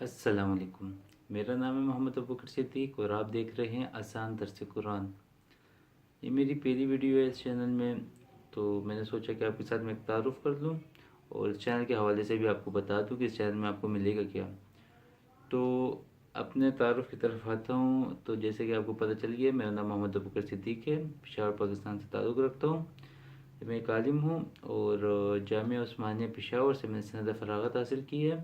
السلام علیکم، میرا نام ہے محمد ابوبکر صدیق اور آپ دیکھ رہے ہیں آسان درس قرآن۔ یہ میری پہلی ویڈیو ہے اس چینل میں، تو میں نے سوچا کہ آپ کے ساتھ میں ایک تعارف کر لوں اور اس چینل کے حوالے سے بھی آپ کو بتا دوں کہ اس چینل میں آپ کو ملے گا کیا۔ تو اپنے تعارف کی طرف آتا ہوں۔ تو جیسے کہ آپ کو پتہ چل گیا، میرا نام محمد ابوبکر صدیق ہے، پشاور پاکستان سے تعلق رکھتا ہوں۔ میں ایک عالم ہوں اور جامعہ عثمانیہ پشاور سے میں نے سند فراغت حاصل کی ہے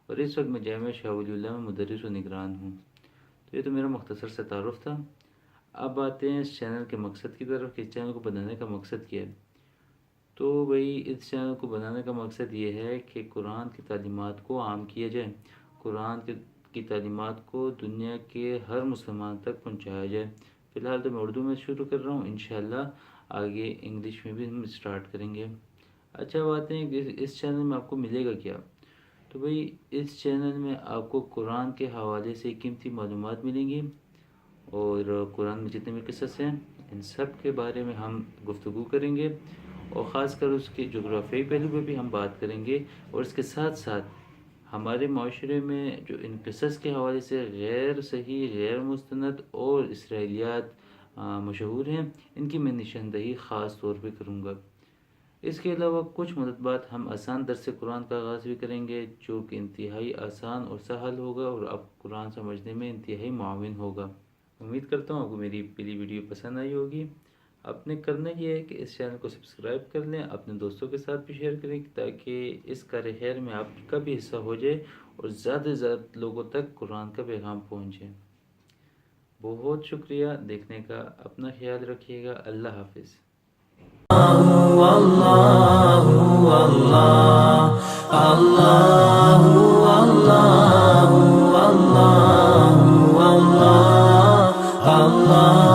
اور اس وقت میں جامعہ شاہ ولی اللہ میں مدرس و نگران ہوں۔ تو یہ تو میرا مختصر سا تعارف تھا۔ اب آتے ہیں اس چینل کے مقصد کی طرف کہ اس چینل کو بنانے کا مقصد کیا ہے۔ تو بھئی اس چینل کو بنانے کا مقصد یہ ہے کہ قرآن کی تعلیمات کو عام کیا جائے، قرآن کی تعلیمات کو دنیا کے ہر مسلمان تک پہنچایا جائے۔ فی الحال تو میں اردو میں شروع کر رہا ہوں، انشاءاللہ آگے انگلش میں بھی ہم اسٹارٹ کریں گے۔ اچھا بات ہے کہ اس چینل میں آپ کو ملے گا کیا؟ تو بھئی اس چینل میں آپ کو قرآن کے حوالے سے قیمتی معلومات ملیں گی اور قرآن میں جتنے بھی قصص ہیں ان سب کے بارے میں ہم گفتگو کریں گے اور خاص کر اس کے جغرافیائی پہلو پہ بھی ہم بات کریں گے، اور اس کے ساتھ ساتھ ہمارے معاشرے میں جو ان قصص کے حوالے سے غیر صحیح، غیر مستند اور اسرائیلیات مشہور ہیں، ان کی میں نشاندہی خاص طور پہ کروں گا۔ اس کے علاوہ کچھ مرتبات ہم آسان درس قرآن کا آغاز بھی کریں گے، جو کہ انتہائی آسان اور سہل ہوگا اور آپ قرآن سمجھنے میں انتہائی معاون ہوگا۔ امید کرتا ہوں آپ کو میری پہلی ویڈیو پسند آئی ہوگی۔ آپ نے کرنا یہ ہے کہ اس چینل کو سبسکرائب کر لیں، اپنے دوستوں کے ساتھ بھی شیئر کریں تاکہ اس کار خیر میں آپ کا بھی حصہ ہو جائے اور زیادہ سے زیادہ لوگوں تک قرآن کا پیغام پہنچ جائے۔ بہت شکریہ دیکھنے کا، اپنا خیال رکھیے گا، اللہ حافظ۔ اللہ اللہ اللہ اللہ اللہ اللہ اللہ